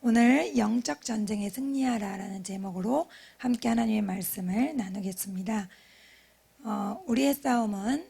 오늘 영적 전쟁에 승리하라라는 제목으로 함께 하나님의 말씀을 나누겠습니다. 우리의 싸움은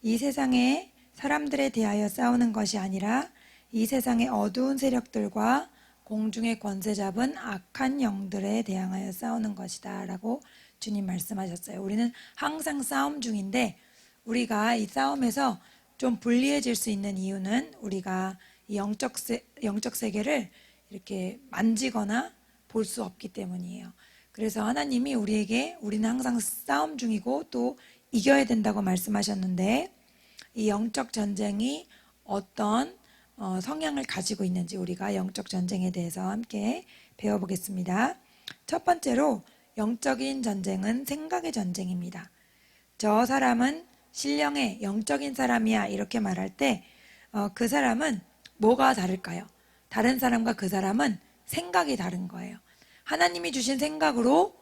이 세상의 사람들에 대하여 싸우는 것이 아니라 이 세상의 어두운 세력들과 공중의 권세 잡은 악한 영들에 대항하여 싸우는 것이다 라고 주님 말씀하셨어요. 우리는 항상 싸움 중인데 우리가 이 싸움에서 좀 불리해질 수 있는 이유는 우리가 이 영적 세계를 이렇게 만지거나 볼 수 없기 때문이에요. 그래서 하나님이 우리는 항상 싸움 중이고 또 이겨야 된다고 말씀하셨는데 이 영적 전쟁이 어떤 성향을 가지고 있는지 우리가 영적 전쟁에 대해서 함께 배워보겠습니다. 첫 번째로 영적인 전쟁은 생각의 전쟁입니다. 저 사람은 신령의 영적인 사람이야 이렇게 말할 때 그 사람은 뭐가 다를까요? 다른 사람과 그 사람은 생각이 다른 거예요. 하나님이 주신 생각으로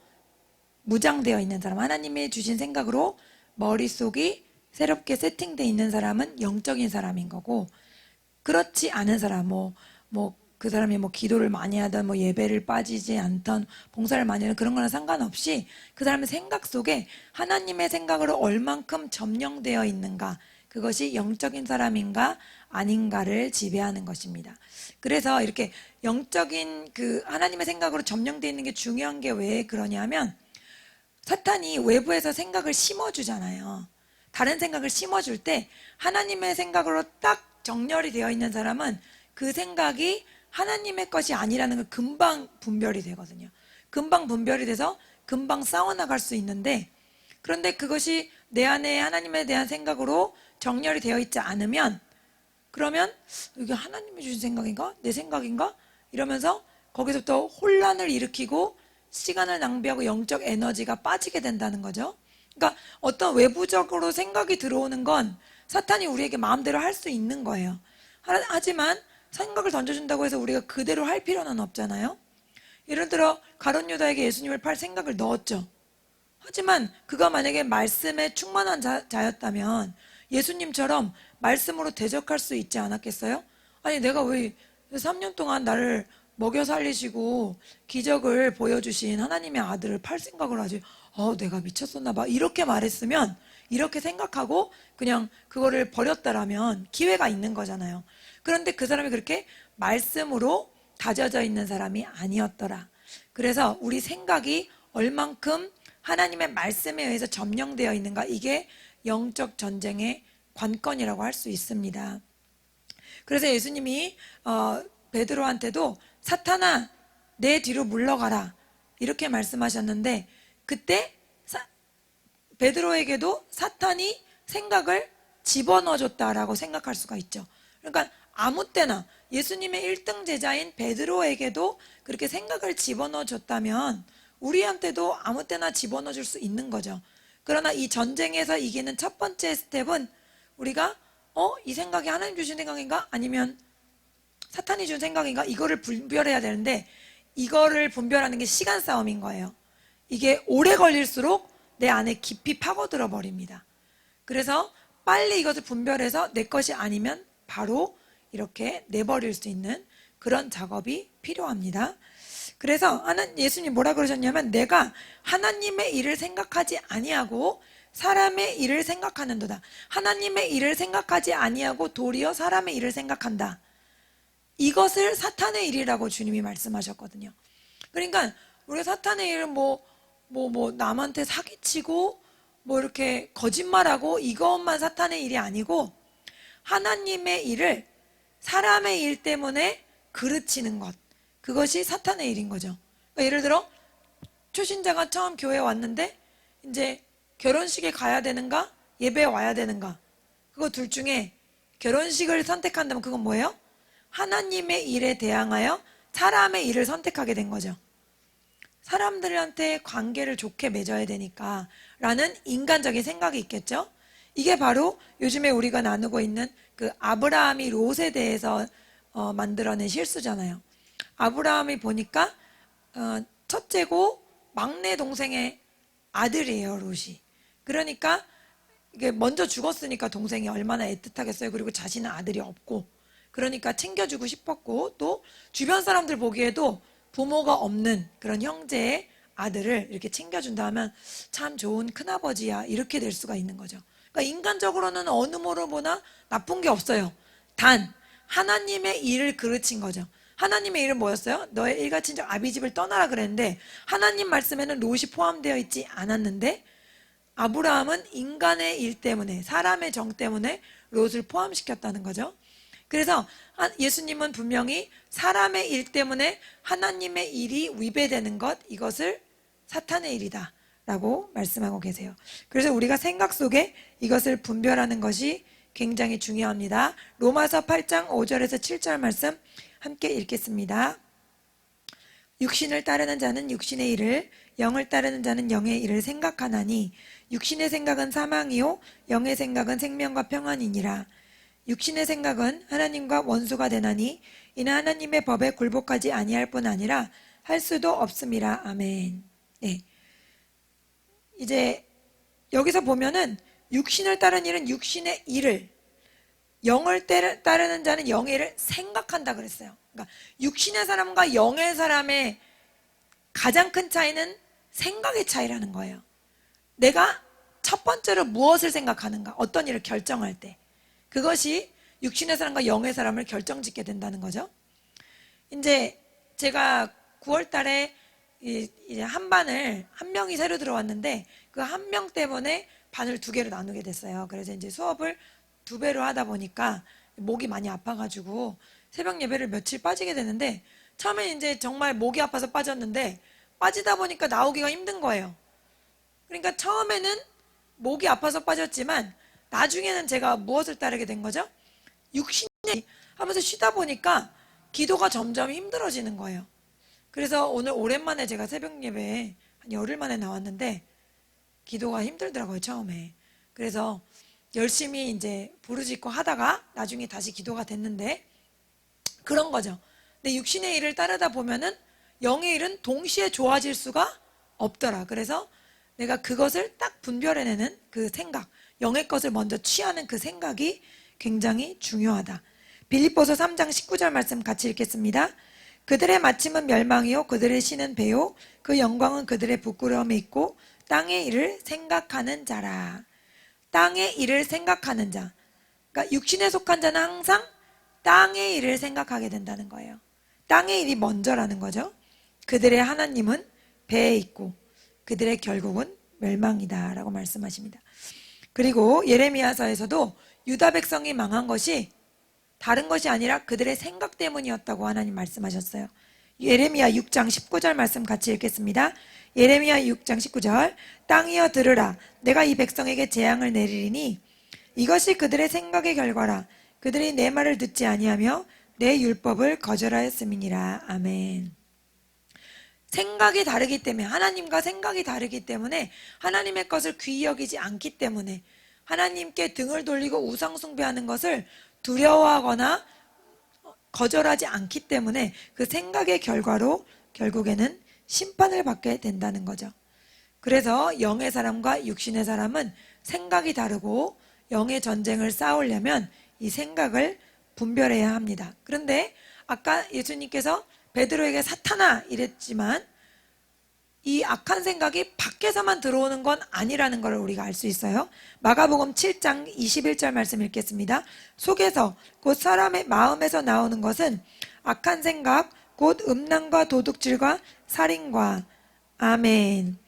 무장되어 있는 사람, 하나님이 주신 생각으로 머릿속이 새롭게 세팅되어 있는 사람은 영적인 사람인 거고, 그렇지 않은 사람, 그 사람이 기도를 많이 하던, 예배를 빠지지 않던, 봉사를 많이 하던 그런 거랑 상관없이 그 사람의 생각 속에 하나님의 생각으로 얼만큼 점령되어 있는가, 그것이 영적인 사람인가 아닌가를 지배하는 것입니다. 그래서 이렇게 영적인 하나님의 생각으로 점령되어 있는 게 중요한 게 왜 그러냐면 사탄이 외부에서 생각을 심어주잖아요. 다른 생각을 심어줄 때 하나님의 생각으로 딱 정렬이 되어 있는 사람은 그 생각이 하나님의 것이 아니라는 걸 금방 분별이 되거든요. 금방 분별이 돼서 금방 싸워나갈 수 있는데, 그런데 그것이 내 안에 하나님에 대한 생각으로 정렬이 되어 있지 않으면, 그러면 이게 하나님이 주신 생각인가? 내 생각인가? 이러면서 거기서부터 혼란을 일으키고 시간을 낭비하고 영적 에너지가 빠지게 된다는 거죠. 그러니까 어떤 외부적으로 생각이 들어오는 건 사탄이 우리에게 마음대로 할 수 있는 거예요. 하지만 생각을 던져준다고 해서 우리가 그대로 할 필요는 없잖아요. 예를 들어 가룟 유다에게 예수님을 팔 생각을 넣었죠. 하지만 그가 만약에 말씀에 충만한 자였다면 예수님처럼 말씀으로 대적할 수 있지 않았겠어요? 아니 내가 왜 3년 동안 나를 먹여 살리시고 기적을 보여주신 하나님의 아들을 팔 생각을 하지? 내가 미쳤었나 봐. 이렇게 말했으면, 이렇게 생각하고 그냥 그거를 버렸다라면 기회가 있는 거잖아요. 그런데 그 사람이 그렇게 말씀으로 다져져 있는 사람이 아니었더라. 그래서 우리 생각이 얼만큼 하나님의 말씀에 의해서 점령되어 있는가, 이게 영적 전쟁의 관건이라고 할 수 있습니다. 그래서 예수님이 베드로한테도 사탄아 내 뒤로 물러가라 이렇게 말씀하셨는데, 그때 베드로에게도 사탄이 생각을 집어넣어줬다라고 생각할 수가 있죠. 그러니까 아무 때나 예수님의 1등 제자인 베드로에게도 그렇게 생각을 집어넣어줬다면 우리한테도 아무 때나 집어넣어줄 수 있는 거죠. 그러나 이 전쟁에서 이기는 첫 번째 스텝은 우리가 이 생각이 하나님 주신 생각인가? 아니면 사탄이 준 생각인가? 이거를 분별해야 되는데, 이거를 분별하는 게 시간 싸움인 거예요. 이게 오래 걸릴수록 내 안에 깊이 파고들어 버립니다. 그래서 빨리 이것을 분별해서 내 것이 아니면 바로 이렇게 내버릴 수 있는 그런 작업이 필요합니다. 그래서 예수님 뭐라 그러셨냐면, 내가 하나님의 일을 생각하지 아니하고 사람의 일을 생각하는도다. 하나님의 일을 생각하지 아니하고 도리어 사람의 일을 생각한다. 이것을 사탄의 일이라고 주님이 말씀하셨거든요. 그러니까 우리가 사탄의 일은 남한테 사기치고 이렇게 거짓말하고 이것만 사탄의 일이 아니고, 하나님의 일을 사람의 일 때문에 그르치는 것, 그것이 사탄의 일인 거죠. 그러니까 예를 들어 초신자가 처음 교회에 왔는데 이제 결혼식에 가야 되는가 예배에 와야 되는가, 그거 둘 중에 결혼식을 선택한다면 그건 뭐예요? 하나님의 일에 대항하여 사람의 일을 선택하게 된 거죠. 사람들한테 관계를 좋게 맺어야 되니까 라는 인간적인 생각이 있겠죠. 이게 바로 요즘에 우리가 나누고 있는 그 아브라함이 롯에 대해서 만들어낸 실수잖아요. 아브라함이 보니까 첫째고 막내 동생의 아들이에요, 롯이. 그러니까 이게 먼저 죽었으니까 동생이 얼마나 애틋하겠어요. 그리고 자신은 아들이 없고. 그러니까 챙겨주고 싶었고, 또 주변 사람들 보기에도 부모가 없는 그런 형제의 아들을 이렇게 챙겨준다 하면 참 좋은 큰아버지야, 이렇게 될 수가 있는 거죠. 그러니까 인간적으로는 어느 모로 보나 나쁜 게 없어요. 단 하나님의 일을 그르친 거죠. 하나님의 일은 뭐였어요? 너의 일가 친정 아비집을 떠나라 그랬는데, 하나님 말씀에는 롯이 포함되어 있지 않았는데 아브라함은 인간의 일 때문에, 사람의 정 때문에 롯을 포함시켰다는 거죠. 그래서 예수님은 분명히 사람의 일 때문에 하나님의 일이 위배되는 것, 이것을 사탄의 일이다 라고 말씀하고 계세요. 그래서 우리가 생각 속에 이것을 분별하는 것이 굉장히 중요합니다. 로마서 8장 5절에서 7절 말씀 함께 읽겠습니다. 육신을 따르는 자는 육신의 일을, 영을 따르는 자는 영의 일을 생각하나니 육신의 생각은 사망이요 영의 생각은 생명과 평안이니라. 육신의 생각은 하나님과 원수가 되나니 이는 하나님의 법에 굴복하지 아니할 뿐 아니라 할 수도 없음이라. 아멘. 네. 이제 여기서 보면은 육신을 따르는 일은 육신의 일을, 영을 따르는 자는 영의 일을 생각한다 그랬어요. 그러니까 육신의 사람과 영의 사람의 가장 큰 차이는 생각의 차이라는 거예요. 내가 첫 번째로 무엇을 생각하는가, 어떤 일을 결정할 때, 그것이 육신의 사람과 영의 사람을 결정짓게 된다는 거죠. 이제 제가 9월 달에 이제 한 반을, 한 명이 새로 들어왔는데 그 한 명 때문에 반을 2개로 나누게 됐어요. 그래서 이제 수업을 2배로 하다 보니까 목이 많이 아파가지고 새벽 예배를 며칠 빠지게 됐는데, 처음에 이제 정말 목이 아파서 빠졌는데 빠지다 보니까 나오기가 힘든 거예요. 그러니까 처음에는 목이 아파서 빠졌지만 나중에는 제가 무엇을 따르게 된 거죠? 육신이 하면서 쉬다 보니까 기도가 점점 힘들어지는 거예요. 그래서 오늘 오랜만에 제가 새벽 예배에 한 열흘 만에 나왔는데 기도가 힘들더라고요, 처음에. 그래서 열심히 이제 부르짖고 하다가 나중에 다시 기도가 됐는데, 그런 거죠. 근데 육신의 일을 따르다 보면은 영의 일은 동시에 좋아질 수가 없더라. 그래서 내가 그것을 딱 분별해내는 그 생각, 영의 것을 먼저 취하는 그 생각이 굉장히 중요하다. 빌립보서 3장 19절 말씀 같이 읽겠습니다. 그들의 마침은 멸망이요 그들의 신은 배요 그 영광은 그들의 부끄러움에 있고 땅의 일을 생각하는 자라. 땅의 일을 생각하는 자, 그러니까 육신에 속한 자는 항상 땅의 일을 생각하게 된다는 거예요. 땅의 일이 먼저라는 거죠. 그들의 하나님은 배에 있고 그들의 결국은 멸망이다 라고 말씀하십니다. 그리고 예레미야서에서도 유다 백성이 망한 것이 다른 것이 아니라 그들의 생각 때문이었다고 하나님 말씀하셨어요. 예레미야 6장 19절 말씀 같이 읽겠습니다. 예레미야 6장 19절, 땅이여 들으라. 내가 이 백성에게 재앙을 내리리니 이것이 그들의 생각의 결과라. 그들이 내 말을 듣지 아니하며 내 율법을 거절하였음이니라. 아멘. 생각이 다르기 때문에, 하나님과 생각이 다르기 때문에, 하나님의 것을 귀히 여기지 않기 때문에, 하나님께 등을 돌리고 우상 숭배하는 것을 두려워하거나 거절하지 않기 때문에 그 생각의 결과로 결국에는 심판을 받게 된다는 거죠. 그래서 영의 사람과 육신의 사람은 생각이 다르고 영의 전쟁을 싸우려면 이 생각을 분별해야 합니다. 그런데 아까 예수님께서 베드로에게 사탄아 이랬지만 이 악한 생각이 밖에서만 들어오는 건 아니라는 걸 우리가 알 수 있어요. 마가복음 7장 21절 말씀 읽겠습니다. 속에서 곧 사람의 마음에서 나오는 것은 악한 생각 곧 음란과 도둑질과 살인과. 아멘.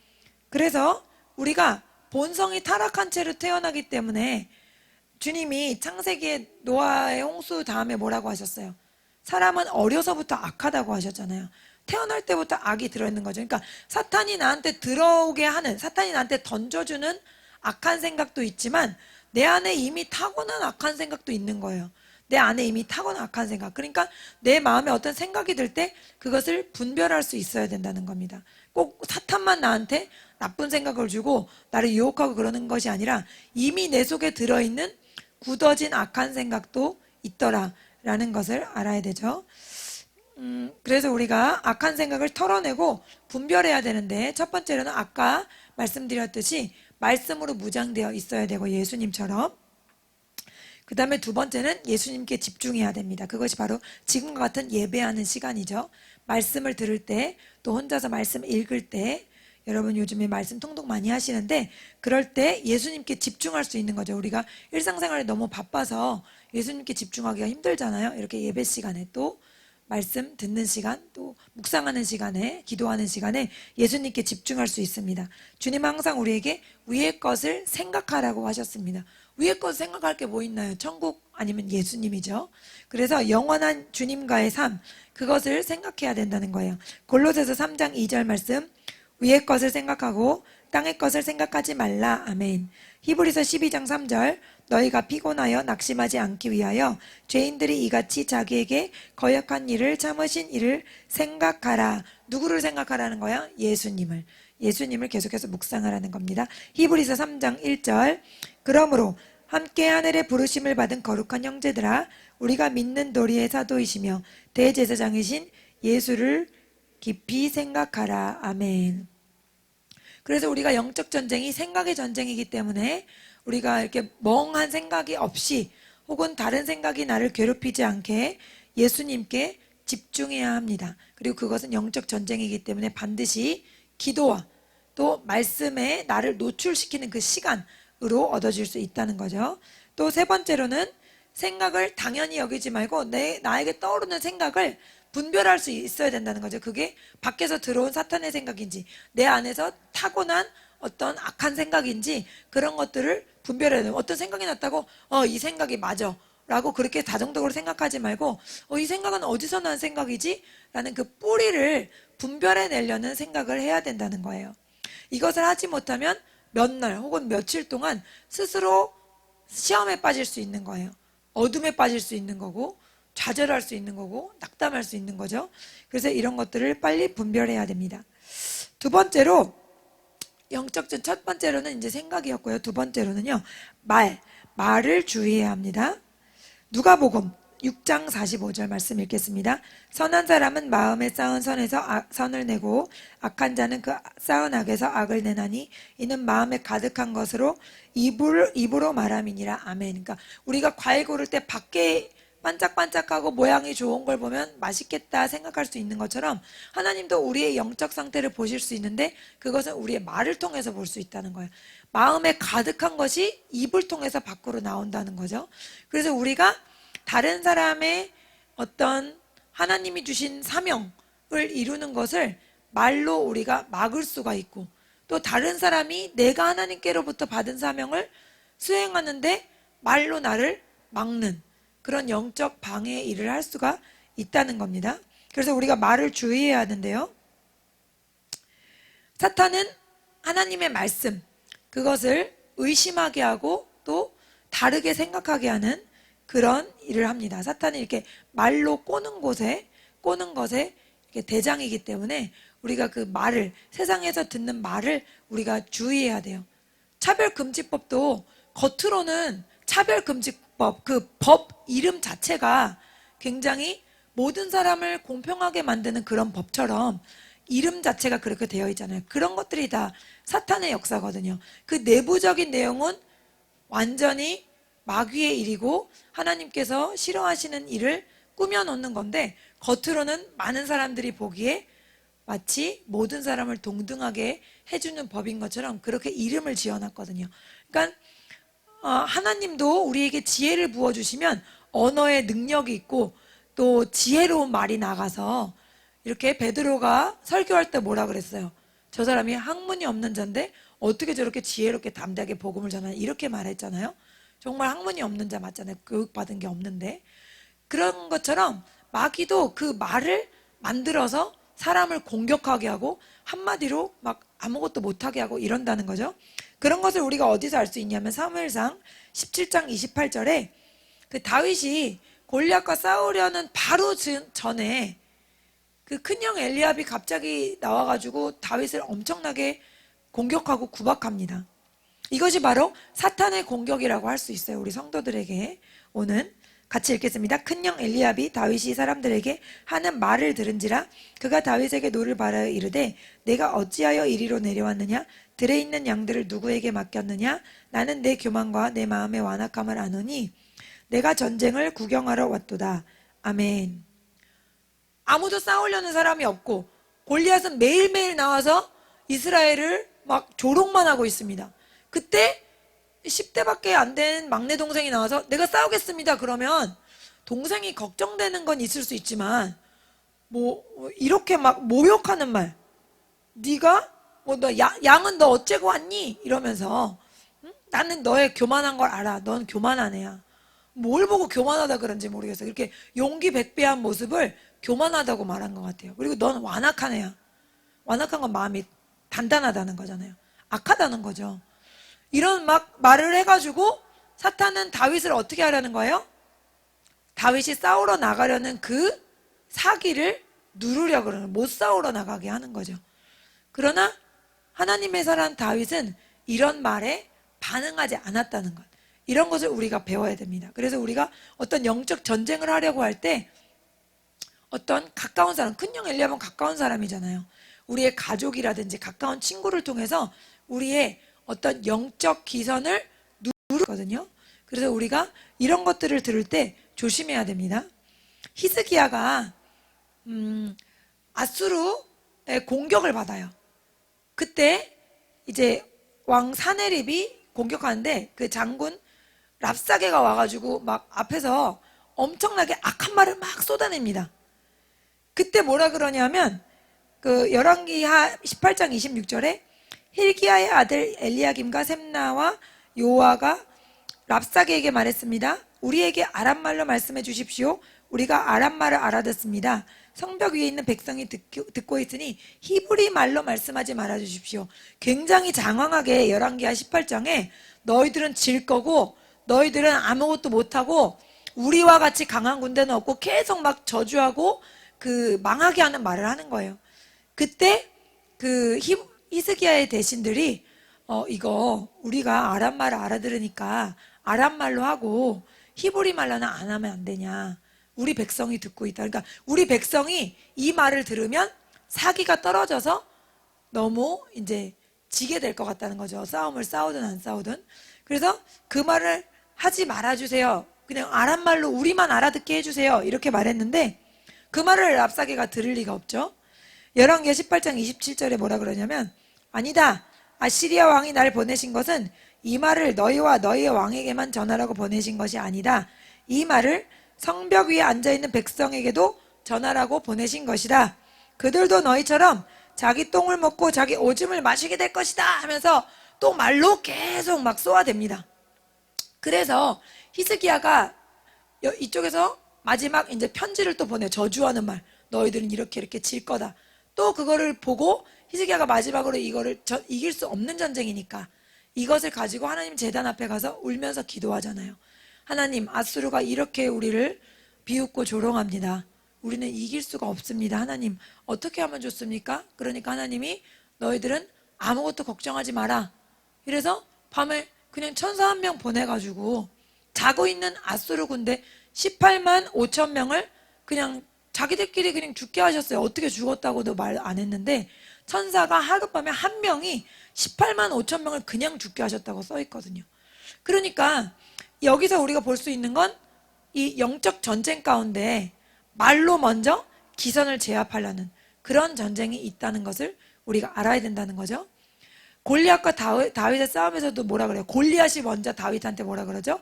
그래서 우리가 본성이 타락한 채로 태어나기 때문에 주님이 창세기에 노아의 홍수 다음에 뭐라고 하셨어요? 사람은 어려서부터 악하다고 하셨잖아요. 태어날 때부터 악이 들어있는 거죠. 그러니까 사탄이 나한테 들어오게 하는, 사탄이 나한테 던져주는 악한 생각도 있지만 내 안에 이미 타고난 악한 생각도 있는 거예요. 내 안에 이미 타고난 악한 생각. 그러니까 내 마음에 어떤 생각이 들 때 그것을 분별할 수 있어야 된다는 겁니다. 꼭 사탄만 나한테 나쁜 생각을 주고 나를 유혹하고 그러는 것이 아니라 이미 내 속에 들어있는 굳어진 악한 생각도 있더라라는 것을 알아야 되죠. 그래서 우리가 악한 생각을 털어내고 분별해야 되는데, 첫 번째로는 아까 말씀드렸듯이 말씀으로 무장되어 있어야 되고, 예수님처럼. 그 다음에 두 번째는 예수님께 집중해야 됩니다. 그것이 바로 지금과 같은 예배하는 시간이죠. 말씀을 들을 때, 또 혼자서 말씀 읽을 때, 여러분 요즘에 말씀 통독 많이 하시는데 그럴 때 예수님께 집중할 수 있는 거죠. 우리가 일상생활에 너무 바빠서 예수님께 집중하기가 힘들잖아요. 이렇게 예배 시간에, 또 말씀 듣는 시간, 또 묵상하는 시간에, 기도하는 시간에 예수님께 집중할 수 있습니다. 주님은 항상 우리에게 위의 것을 생각하라고 하셨습니다. 위의 것을 생각할 게 뭐 있나요? 천국 아니면 예수님이죠. 그래서 영원한 주님과의 삶, 그것을 생각해야 된다는 거예요. 골로새서 3장 2절 말씀, 위의 것을 생각하고 땅의 것을 생각하지 말라. 아멘. 히브리서 12장 3절, 너희가 피곤하여 낙심하지 않기 위하여 죄인들이 이같이 자기에게 거역한 일을 참으신 일을 생각하라. 누구를 생각하라는 거야? 예수님을. 예수님을 계속해서 묵상하라는 겁니다. 히브리서 3장 1절, 그러므로 함께 하늘의 부르심을 받은 거룩한 형제들아, 우리가 믿는 도리의 사도이시며 대제사장이신 예수를 깊이 생각하라. 아멘. 그래서 우리가 영적 전쟁이 생각의 전쟁이기 때문에 우리가 이렇게 멍한 생각이 없이, 혹은 다른 생각이 나를 괴롭히지 않게 예수님께 집중해야 합니다. 그리고 그것은 영적 전쟁이기 때문에 반드시 기도와 또 말씀에 나를 노출시키는 그 시간으로 얻어질 수 있다는 거죠. 또 세 번째로는 생각을 당연히 여기지 말고 나에게 떠오르는 생각을 분별할 수 있어야 된다는 거죠. 그게 밖에서 들어온 사탄의 생각인지 내 안에서 타고난 어떤 악한 생각인지 그런 것들을 분별해야 돼요. 어떤 생각이 났다고 이 생각이 맞아 라고 그렇게 다정적으로 생각하지 말고 이 생각은 어디서 난 생각이지? 라는 그 뿌리를 분별해내려는 생각을 해야 된다는 거예요. 이것을 하지 못하면 몇 날 혹은 며칠 동안 스스로 시험에 빠질 수 있는 거예요. 어둠에 빠질 수 있는 거고, 좌절할 수 있는 거고, 낙담할 수 있는 거죠. 그래서 이런 것들을 빨리 분별해야 됩니다. 두 번째로, 영적전 첫 번째로는 이제 생각이었고요. 두 번째로는요, 말을 주의해야 합니다. 누가복음 6장 45절 말씀 읽겠습니다. 선한 사람은 마음에 쌓은 선에서 선을 내고 악한 자는 그 쌓은 악에서 악을 내나니 이는 마음에 가득한 것으로 입으로 말함이니라. 아멘. 그러니까 우리가 과일 고를 때 밖에 반짝반짝하고 모양이 좋은 걸 보면 맛있겠다 생각할 수 있는 것처럼 하나님도 우리의 영적 상태를 보실 수 있는데 그것은 우리의 말을 통해서 볼 수 있다는 거예요. 마음에 가득한 것이 입을 통해서 밖으로 나온다는 거죠. 그래서 우리가 다른 사람의 어떤 하나님이 주신 사명을 이루는 것을 말로 우리가 막을 수가 있고, 또 다른 사람이 내가 하나님께로부터 받은 사명을 수행하는데 말로 나를 막는 그런 영적 방해 일을 할 수가 있다는 겁니다. 그래서 우리가 말을 주의해야 하는데요. 사탄은 하나님의 말씀, 그것을 의심하게 하고 또 다르게 생각하게 하는 그런 일을 합니다. 사탄이 이렇게 말로 꼬는 것에 이렇게 대장이기 때문에 우리가 그 말을, 세상에서 듣는 말을 우리가 주의해야 돼요. 차별금지법도 겉으로는 차별금지법, 그 법 이름 자체가 굉장히 모든 사람을 공평하게 만드는 그런 법처럼 이름 자체가 그렇게 되어 있잖아요. 그런 것들이 다 사탄의 역사거든요. 그 내부적인 내용은 완전히 마귀의 일이고 하나님께서 싫어하시는 일을 꾸며놓는 건데 겉으로는 많은 사람들이 보기에 마치 모든 사람을 동등하게 해주는 법인 것처럼 그렇게 이름을 지어놨거든요. 그러니까 하나님도 우리에게 지혜를 부어주시면 언어의 능력이 있고 또 지혜로운 말이 나가서 이렇게 베드로가 설교할 때 뭐라 그랬어요? 저 사람이 학문이 없는 자인데 어떻게 저렇게 지혜롭게 담대하게 복음을 전하냐 이렇게 말했잖아요. 정말 학문이 없는 자 맞잖아요. 교육받은 게 없는데. 그런 것처럼 마귀도 그 말을 만들어서 사람을 공격하게 하고 한마디로 막 아무것도 못하게 하고 이런다는 거죠. 그런 것을 우리가 어디서 알 수 있냐면 사무엘상 17장 28절에 그 다윗이 골리앗과 싸우려는 바로 전에 그 큰형 엘리압이 갑자기 나와가지고 다윗을 엄청나게 공격하고 구박합니다. 이것이 바로 사탄의 공격이라고 할 수 있어요. 우리 성도들에게 오는. 같이 읽겠습니다. 큰형 엘리압이 다윗이 사람들에게 하는 말을 들은지라 그가 다윗에게 노를 바라여 이르되 내가 어찌하여 이리로 내려왔느냐 들에 있는 양들을 누구에게 맡겼느냐 나는 내 교만과 내 마음의 완악함을 아노니 내가 전쟁을 구경하러 왔도다. 아멘. 아무도 싸우려는 사람이 없고 골리앗은 매일매일 나와서 이스라엘을 막 조롱만 하고 있습니다. 그때 10대밖에 안 된 막내 동생이 나와서 내가 싸우겠습니다. 그러면 동생이 걱정되는 건 있을 수 있지만 뭐 이렇게 막 모욕하는 말, 네가 너 양은 너 어째고 왔니? 이러면서 응? 나는 너의 교만한 걸 알아. 넌 교만한 애야. 뭘 보고 교만하다 그런지 모르겠어. 이렇게 용기 백배한 모습을 교만하다고 말한 것 같아요. 그리고 넌 완악한 애야. 완악한 건 마음이 단단하다는 거잖아요. 악하다는 거죠. 이런 막 말을 해가지고 사탄은 다윗을 어떻게 하려는 거예요? 다윗이 싸우러 나가려는 그 사기를 누르려고 그러는, 못 싸우러 나가게 하는 거죠. 그러나 하나님의 사람 다윗은 이런 말에 반응하지 않았다는 것, 이런 것을 우리가 배워야 됩니다. 그래서 우리가 어떤 영적 전쟁을 하려고 할 때 어떤 가까운 사람, 큰형 엘리압은 가까운 사람이잖아요. 우리의 가족이라든지 가까운 친구를 통해서 우리의 어떤 영적 기선을 누르거든요. 그래서 우리가 이런 것들을 들을 때 조심해야 됩니다. 히스기야가 아수르의 공격을 받아요. 그때 이제 왕 사네립이 공격하는데 그 장군 랍사게가 와가지고 막 앞에서 엄청나게 악한 말을 막 쏟아냅니다. 그때 뭐라 그러냐면 그 열왕기하 18장 26절에 힐기야의 아들 엘리야김과 셈나와 요아가 랍사게에게 말했습니다. 우리에게 아람말로 말씀해 주십시오. 우리가 아람말을 알아듣습니다. 성벽 위에 있는 백성이 듣고 있으니 히브리 말로 말씀하지 말아 주십시오. 굉장히 장황하게 열왕기하 18장에 너희들은 질 거고 너희들은 아무것도 못하고 우리와 같이 강한 군대는 없고 계속 막 저주하고 그 망하게 하는 말을 하는 거예요. 그때 그 히스기야의 대신들이 이거 우리가 아람말을 알아들으니까 아람말로 하고 히브리 말로는 안 하면 안 되냐. 우리 백성이 듣고 있다. 그러니까 우리 백성이 이 말을 들으면 사기가 떨어져서 너무 이제 지게 될 것 같다는 거죠. 싸움을 싸우든 안 싸우든. 그래서 그 말을 하지 말아주세요. 그냥 아람말로 우리만 알아듣게 해주세요. 이렇게 말했는데 그 말을 랍사게가 들을 리가 없죠. 열왕기하 18장 27절에 뭐라 그러냐면 아니다. 아시리아 왕이 날 보내신 것은 이 말을 너희와 너희의 왕에게만 전하라고 보내신 것이 아니다. 이 말을 성벽 위에 앉아있는 백성에게도 전하라고 보내신 것이다. 그들도 너희처럼 자기 똥을 먹고 자기 오줌을 마시게 될 것이다 하면서 또 말로 계속 막 쏘아댑니다. 그래서 히스기야가 이쪽에서 마지막 이제 편지를 또 보내요. 저주하는 말. 너희들은 이렇게 이렇게 질 거다. 또 그거를 보고 히스기야가 마지막으로 이거를 이길 수 없는 전쟁이니까 이것을 가지고 하나님 제단 앞에 가서 울면서 기도하잖아요. 하나님, 아수르가 이렇게 우리를 비웃고 조롱합니다. 우리는 이길 수가 없습니다. 하나님, 어떻게 하면 좋습니까? 그러니까 하나님이 너희들은 아무것도 걱정하지 마라. 이래서 밤에 그냥 천사 한 명 보내가지고 자고 있는 아수르 군대 18만 5천 명을 그냥 자기들끼리 그냥 죽게 하셨어요. 어떻게 죽었다고도 말 안 했는데 천사가 하룻밤에 한 명이 18만 5천 명을 그냥 죽게 하셨다고 써 있거든요. 그러니까 여기서 우리가 볼 수 있는 건 이 영적 전쟁 가운데 말로 먼저 기선을 제압하려는 그런 전쟁이 있다는 것을 우리가 알아야 된다는 거죠. 골리앗과 다윗의 싸움에서도 뭐라 그래요? 골리앗이 먼저 다윗한테 뭐라 그러죠?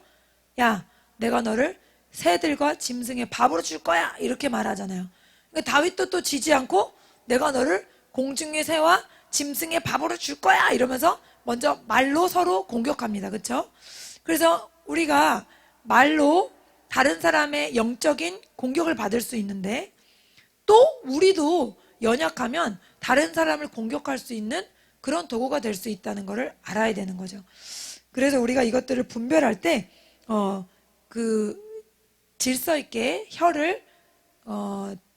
야, 내가 너를 새들과 짐승의 밥으로 줄 거야 이렇게 말하잖아요. 그러니까 다윗도 또 지지 않고 내가 너를 공중의 새와 짐승의 밥으로 줄 거야 이러면서 먼저 말로 서로 공격합니다. 그렇죠? 그래서 우리가 말로 다른 사람의 영적인 공격을 받을 수 있는데 또 우리도 연약하면 다른 사람을 공격할 수 있는 그런 도구가 될 수 있다는 것을 알아야 되는 거죠. 그래서 우리가 이것들을 분별할 때 그 질서 있게 혀를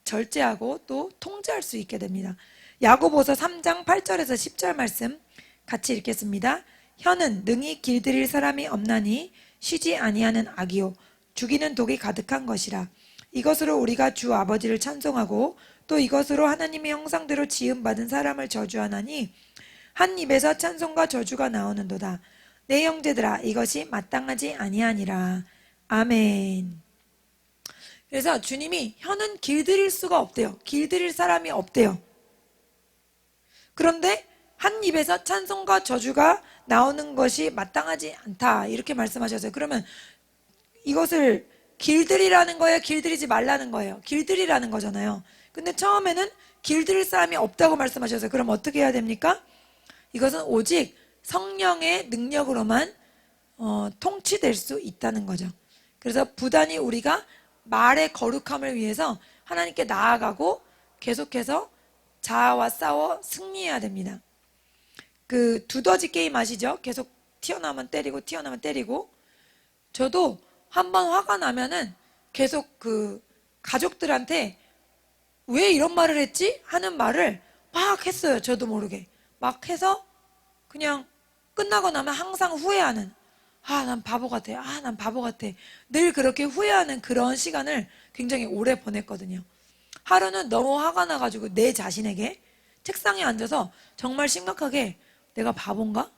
절제하고 또 통제할 수 있게 됩니다. 야고보서 3장 8절에서 10절 말씀 같이 읽겠습니다. 혀는 능히 길들일 사람이 없나니 쉬지 아니하는 악이요 죽이는 독이 가득한 것이라. 이것으로 우리가 주 아버지를 찬송하고 또 이것으로 하나님의 형상대로 지음받은 사람을 저주하나니 한 입에서 찬송과 저주가 나오는도다. 내 형제들아 이것이 마땅하지 아니하니라. 아멘. 그래서 주님이 혀는 길들일 수가 없대요. 길들일 사람이 없대요. 그런데 한 입에서 찬송과 저주가 나오는 것이 마땅하지 않다, 이렇게 말씀하셨어요. 그러면 이것을 길들이라는 거예요, 길들이지 말라는 거예요? 길들이라는 거잖아요. 근데 처음에는 길들일 사람이 없다고 말씀하셨어요. 그럼 어떻게 해야 됩니까? 이것은 오직 성령의 능력으로만 통치될 수 있다는 거죠. 그래서 부단히 우리가 말의 거룩함을 위해서 하나님께 나아가고 계속해서 자아와 싸워 승리해야 됩니다. 그 두더지 게임 아시죠? 계속 튀어나오면 때리고 튀어나오면 때리고. 저도 한번 화가 나면은 계속 그 가족들한테 왜 이런 말을 했지? 하는 말을 막 했어요. 저도 모르게 막 해서 그냥 끝나고 나면 항상 후회하는, 난 바보 같아, 난 바보 같아, 늘 그렇게 후회하는 그런 시간을 굉장히 오래 보냈거든요. 하루는 너무 화가 나가지고 내 자신에게 책상에 앉아서 정말 심각하게 내가 바본가?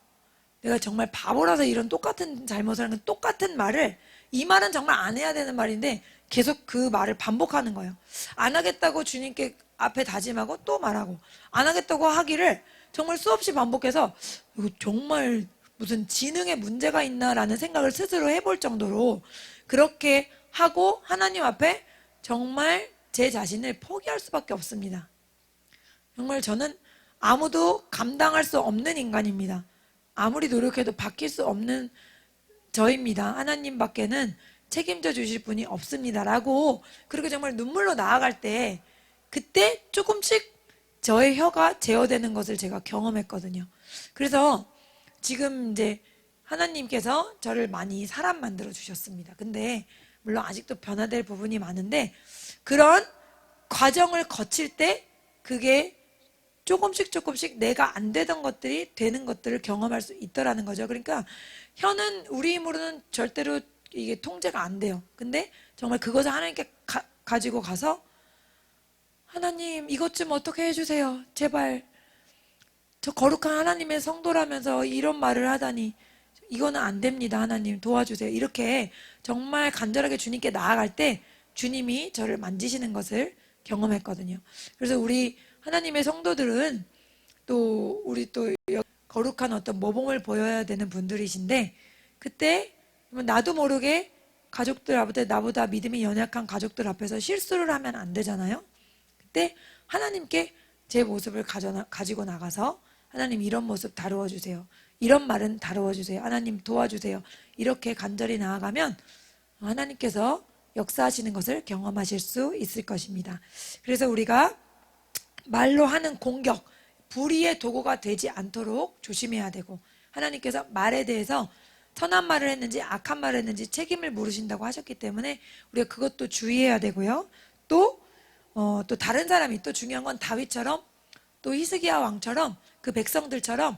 내가 정말 바보라서 이런 똑같은 잘못을 하는, 똑같은 말을, 이 말은 정말 안 해야 되는 말인데 계속 그 말을 반복하는 거예요. 안 하겠다고 주님께 앞에 다짐하고 또 말하고, 안 하겠다고 하기를 정말 수없이 반복해서 이거 정말 무슨 지능에 문제가 있나라는 생각을 스스로 해볼 정도로 그렇게 하고 하나님 앞에 정말 제 자신을 포기할 수밖에 없습니다. 정말 저는 아무도 감당할 수 없는 인간입니다. 아무리 노력해도 바뀔 수 없는 저입니다. 하나님 밖에는 책임져 주실 분이 없습니다 라고, 그렇게 정말 눈물로 나아갈 때 그때 조금씩 저의 혀가 제어되는 것을 제가 경험했거든요. 그래서 지금 이제 하나님께서 저를 많이 사람 만들어 주셨습니다. 근데 물론 아직도 변화될 부분이 많은데 그런 과정을 거칠 때 그게 조금씩 내가 안 되던 것들이 되는 것들을 경험할 수 있더라는 거죠. 그러니까 혀는 우리 힘으로는 절대로 이게 통제가 안 돼요. 근데 정말 그것을 하나님께 가지고 가서 하나님 이것 좀 어떻게 해주세요. 제발, 저 거룩한 하나님의 성도라면서 이런 말을 하다니 이거는 안 됩니다. 하나님 도와주세요. 이렇게 정말 간절하게 주님께 나아갈 때 주님이 저를 만지시는 것을 경험했거든요. 그래서 우리 하나님의 성도들은 또 우리 또 거룩한 어떤 모범을 보여야 되는 분들이신데, 그때 나도 모르게 가족들 앞에, 나보다 믿음이 연약한 가족들 앞에서 실수를 하면 안 되잖아요. 그때 하나님께 제 모습을 가지고 나가서 하나님 이런 모습 다루어 주세요, 이런 말은 다루어 주세요, 하나님 도와주세요, 이렇게 간절히 나아가면 하나님께서 역사하시는 것을 경험하실 수 있을 것입니다. 그래서 우리가 말로 하는 공격, 불의의 도구가 되지 않도록 조심해야 되고, 하나님께서 말에 대해서 선한 말을 했는지 악한 말을 했는지 책임을 물으신다고 하셨기 때문에 우리가 그것도 주의해야 되고요. 또 다른 사람이, 또 중요한 건 다윗처럼 또 히스기야 왕처럼 그 백성들처럼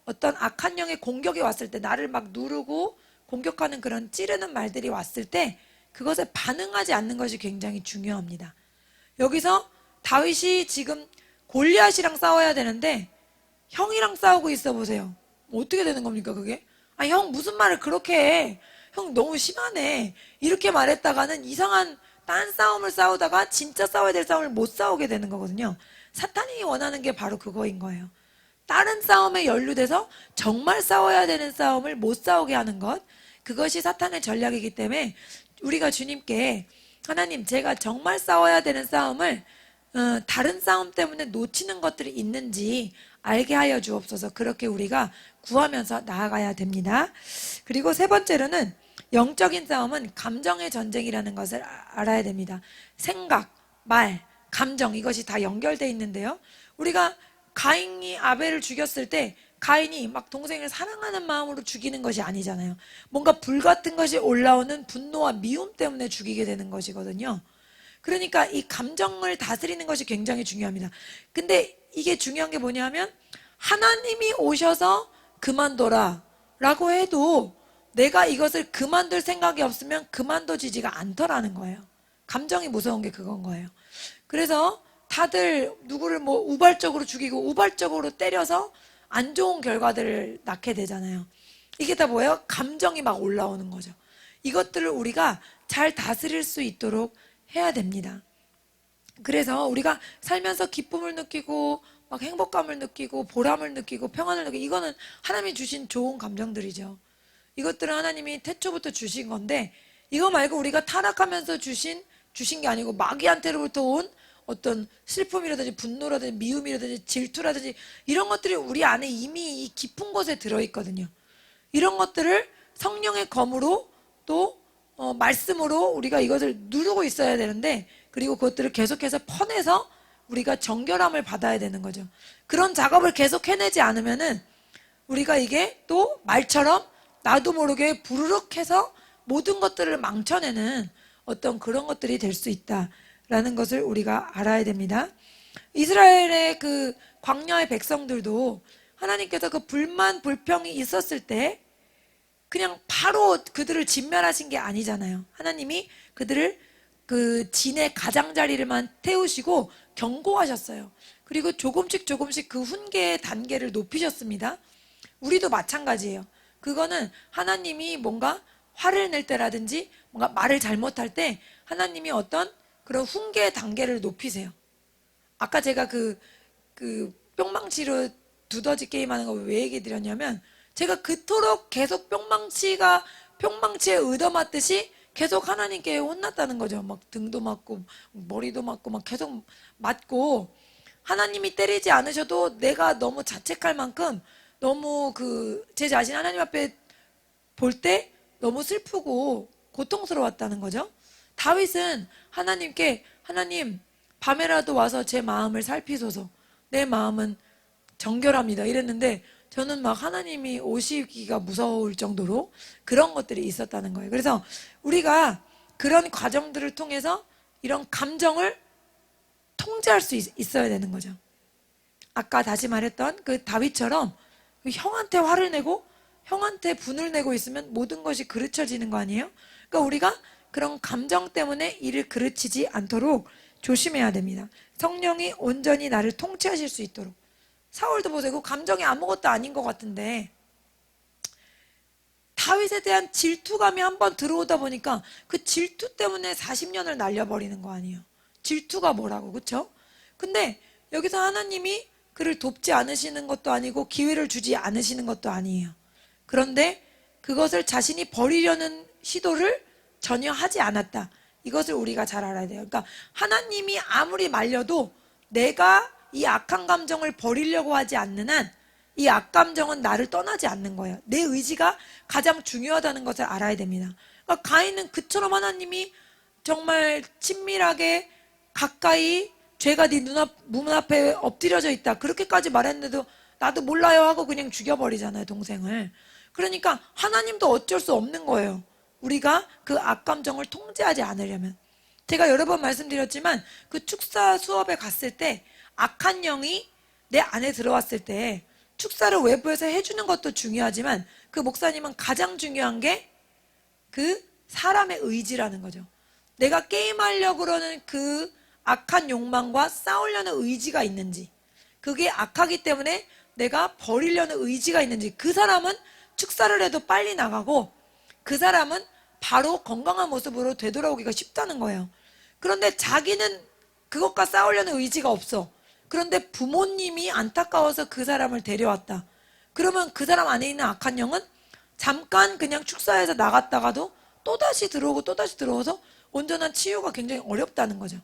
어떤 악한 영의 공격이 왔을 때, 나를 막 누르고 공격하는 그런 찌르는 말들이 왔을 때 그것에 반응하지 않는 것이 굉장히 중요합니다. 여기서 다윗이 지금 골리앗이랑 싸워야 되는데 형이랑 싸우고 있어 보세요. 어떻게 되는 겁니까 그게? 형 무슨 말을 그렇게 해, 형 너무 심하네, 이렇게 말했다가는 이상한 딴 싸움을 싸우다가 진짜 싸워야 될 싸움을 못 싸우게 되는 거거든요. 사탄이 원하는 게 바로 그거인 거예요. 다른 싸움에 연루돼서 정말 싸워야 되는 싸움을 못 싸우게 하는 것, 그것이 사탄의 전략이기 때문에 우리가 주님께 하나님 제가 정말 싸워야 되는 싸움을 다른 싸움 때문에 놓치는 것들이 있는지 알게 하여 주옵소서, 그렇게 우리가 구하면서 나아가야 됩니다. 그리고 세 번째로는 영적인 싸움은 감정의 전쟁이라는 것을 알아야 됩니다. 생각, 말, 감정, 이것이 다 연결되어 있는데요. 우리가 가인이 아벨을 죽였을 때 가인이 막 동생을 사랑하는 마음으로 죽이는 것이 아니잖아요. 뭔가 불같은 것이 올라오는 분노와 미움 때문에 죽이게 되는 것이거든요. 그러니까 이 감정을 다스리는 것이 굉장히 중요합니다. 근데 이게 중요한 게 뭐냐면 하나님이 오셔서 그만둬라 라고 해도 내가 이것을 그만둘 생각이 없으면 그만둬지지가 않더라는 거예요. 감정이 무서운 게 그건 거예요. 그래서 다들 누구를 뭐 우발적으로 죽이고 우발적으로 때려서 안 좋은 결과들을 낳게 되잖아요. 이게 다 뭐예요? 감정이 막 올라오는 거죠. 이것들을 우리가 잘 다스릴 수 있도록 해야 됩니다. 그래서 우리가 살면서 기쁨을 느끼고 막 행복감을 느끼고 보람을 느끼고 평안을 느끼고, 이거는 하나님이 주신 좋은 감정들이죠. 이것들은 하나님이 태초부터 주신 건데, 이거 말고 우리가 타락하면서 주신 게 아니고 마귀한테로부터 온 어떤 슬픔이라든지 분노라든지 미움이라든지 질투라든지 이런 것들이 우리 안에 이미 이 깊은 곳에 들어있거든요. 이런 것들을 성령의 검으로 또 말씀으로 우리가 이것을 누르고 있어야 되는데, 그리고 그것들을 계속해서 퍼내서 우리가 정결함을 받아야 되는 거죠. 그런 작업을 계속 해내지 않으면은 우리가 이게 또 말처럼 나도 모르게 부르륵 해서 모든 것들을 망쳐내는 어떤 그런 것들이 될 수 있다라는 것을 우리가 알아야 됩니다. 이스라엘의 그 광야의 백성들도 하나님께서 그 불만 불평이 있었을 때 그냥 바로 그들을 진멸하신 게 아니잖아요. 하나님이 그들을 그 진의 가장자리를만 태우시고 경고하셨어요. 그리고 조금씩 그 훈계의 단계를 높이셨습니다. 우리도 마찬가지예요. 그거는 하나님이 뭔가 화를 낼 때라든지 뭔가 말을 잘못할 때 하나님이 어떤 그런 훈계의 단계를 높이세요. 아까 제가 그 뿅망치로 두더지 게임하는 거 왜 얘기 드렸냐면, 제가 그토록 계속 뿅망치에 얻어맞듯이 계속 하나님께 혼났다는 거죠. 막 등도 맞고 머리도 맞고 막 계속 맞고, 하나님이 때리지 않으셔도 내가 너무 자책할 만큼 너무 제 자신 하나님 앞에 볼 때 너무 슬프고 고통스러웠다는 거죠. 다윗은 하나님께, 하나님 밤에라도 와서 제 마음을 살피소서, 내 마음은 정결합니다 이랬는데, 저는 막 하나님이 오시기가 무서울 정도로 그런 것들이 있었다는 거예요. 그래서 우리가 그런 과정들을 통해서 이런 감정을 통제할 수 있어야 되는 거죠. 아까 다시 말했던 그 다윗처럼 형한테 화를 내고 형한테 분을 내고 있으면 모든 것이 그르쳐지는 거 아니에요? 그러니까 우리가 그런 감정 때문에 이를 그르치지 않도록 조심해야 됩니다. 성령이 온전히 나를 통치하실 수 있도록. 사울도 보세요. 그 감정이 아무것도 아닌 것 같은데 다윗에 대한 질투감이 한번 들어오다 보니까 그 질투 때문에 40년을 날려버리는 거 아니에요. 질투가 뭐라고, 그렇죠? 근데 여기서 하나님이 그를 돕지 않으시는 것도 아니고 기회를 주지 않으시는 것도 아니에요. 그런데 그것을 자신이 버리려는 시도를 전혀 하지 않았다. 이것을 우리가 잘 알아야 돼요. 그러니까 하나님이 아무리 말려도 내가 이 악한 감정을 버리려고 하지 않는 한 이 악감정은 나를 떠나지 않는 거예요. 내 의지가 가장 중요하다는 것을 알아야 됩니다. 그러니까 가인은 그처럼 하나님이 정말 친밀하게 가까이 죄가 네 눈앞에 엎드려져 있다 그렇게까지 말했는데도 나도 몰라요 하고 그냥 죽여버리잖아요, 동생을. 그러니까 하나님도 어쩔 수 없는 거예요. 우리가 그 악감정을 통제하지 않으려면. 제가 여러 번 말씀드렸지만 그 축사 수업에 갔을 때 악한 영이 내 안에 들어왔을 때 축사를 외부에서 해주는 것도 중요하지만 그 목사님은 가장 중요한 게 그 사람의 의지라는 거죠. 내가 게임하려고 그러는 그 악한 욕망과 싸우려는 의지가 있는지, 그게 악하기 때문에 내가 버리려는 의지가 있는지, 그 사람은 축사를 해도 빨리 나가고 그 사람은 바로 건강한 모습으로 되돌아오기가 쉽다는 거예요. 그런데 자기는 그것과 싸우려는 의지가 없어. 그런데 부모님이 안타까워서 그 사람을 데려왔다. 그러면 그 사람 안에 있는 악한 영은 잠깐 그냥 축사에서 나갔다가도 또다시 들어오고 또다시 들어와서 온전한 치유가 굉장히 어렵다는 거죠.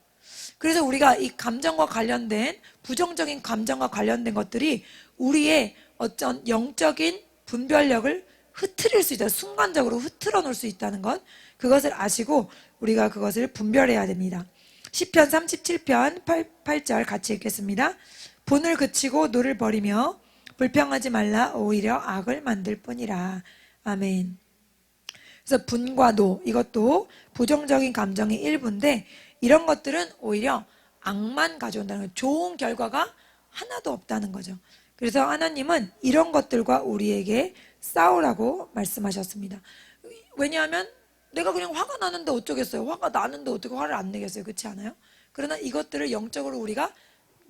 그래서 우리가 이 감정과 관련된, 부정적인 감정과 관련된 것들이 우리의 어떤 영적인 분별력을 흐트릴 수 있다. 순간적으로 흐트러 놓을 수 있다는 것, 그것을 아시고 우리가 그것을 분별해야 됩니다. 시편 37편 8절 같이 읽겠습니다. 분을 그치고 노를 버리며 불평하지 말라. 오히려 악을 만들 뿐이라. 아멘. 그래서 분과 노, 이것도 부정적인 감정의 일부인데 이런 것들은 오히려 악만 가져온다는 거예요. 좋은 결과가 하나도 없다는 거죠. 그래서 하나님은 이런 것들과 우리에게 싸우라고 말씀하셨습니다. 왜냐하면 내가 그냥 화가 나는데 어쩌겠어요. 화가 나는데 어떻게 화를 안 내겠어요. 그렇지 않아요? 그러나 이것들을 영적으로 우리가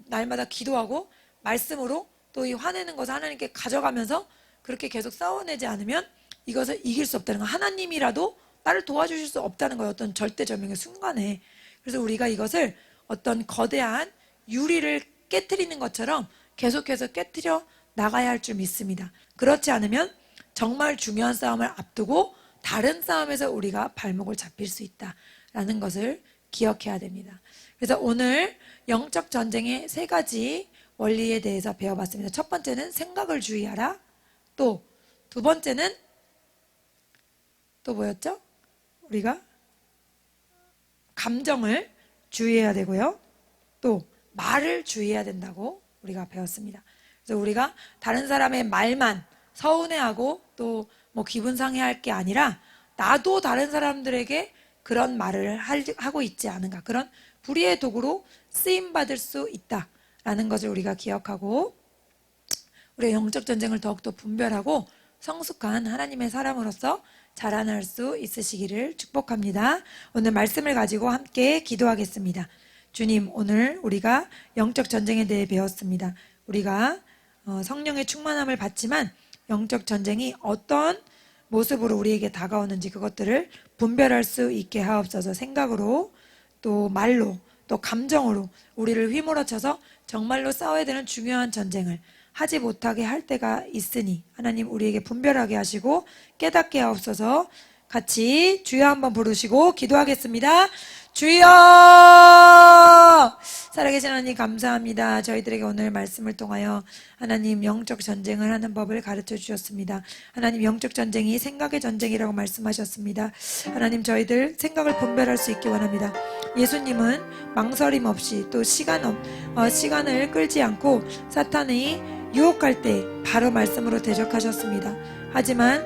날마다 기도하고 말씀으로 또 이 화내는 것을 하나님께 가져가면서 그렇게 계속 싸워내지 않으면 이것을 이길 수 없다는 거. 하나님이라도 나를 도와주실 수 없다는 거예요. 어떤 절대절명의 순간에. 그래서 우리가 이것을 어떤 거대한 유리를 깨트리는 것처럼 계속해서 깨트려 나가야 할 줄 믿습니다. 그렇지 않으면 정말 중요한 싸움을 앞두고 다른 싸움에서 우리가 발목을 잡힐 수 있다라는 것을 기억해야 됩니다. 그래서 오늘 영적 전쟁의 3가지 원리에 대해서 배워봤습니다. 첫 번째는 생각을 주의하라. 또 두 번째는 또 뭐였죠? 우리가 감정을 주의해야 되고요. 또 말을 주의해야 된다고 우리가 배웠습니다. 그래서 우리가 다른 사람의 말만 서운해하고 또 뭐 기분 상해할 게 아니라 나도 다른 사람들에게 그런 말을 하고 있지 않은가, 그런 불의의 도구로 쓰임받을 수 있다라는 것을 우리가 기억하고 우리의 영적 전쟁을 더욱더 분별하고 성숙한 하나님의 사람으로서 자라날 수 있으시기를 축복합니다. 오늘 말씀을 가지고 함께 기도하겠습니다. 주님, 오늘 우리가 영적 전쟁에 대해 배웠습니다. 우리가 성령의 충만함을 받지만 영적 전쟁이 어떤 모습으로 우리에게 다가오는지 그것들을 분별할 수 있게 하옵소서. 생각으로 또 말로 또 감정으로 우리를 휘몰아쳐서 정말로 싸워야 되는 중요한 전쟁을 하지 못하게 할 때가 있으니 하나님 우리에게 분별하게 하시고 깨닫게 하옵소서. 같이 주여 한번 부르시고 기도하겠습니다. 주여! 살아계신 하나님 감사합니다. 저희들에게 오늘 말씀을 통하여 하나님 영적 전쟁을 하는 법을 가르쳐 주셨습니다. 하나님 영적 전쟁이 생각의 전쟁이라고 말씀하셨습니다. 하나님 저희들 생각을 분별할 수 있기 원합니다. 예수님은 망설임 없이 또 시간을 끌지 않고 사탄이 유혹할 때 바로 말씀으로 대적하셨습니다. 하지만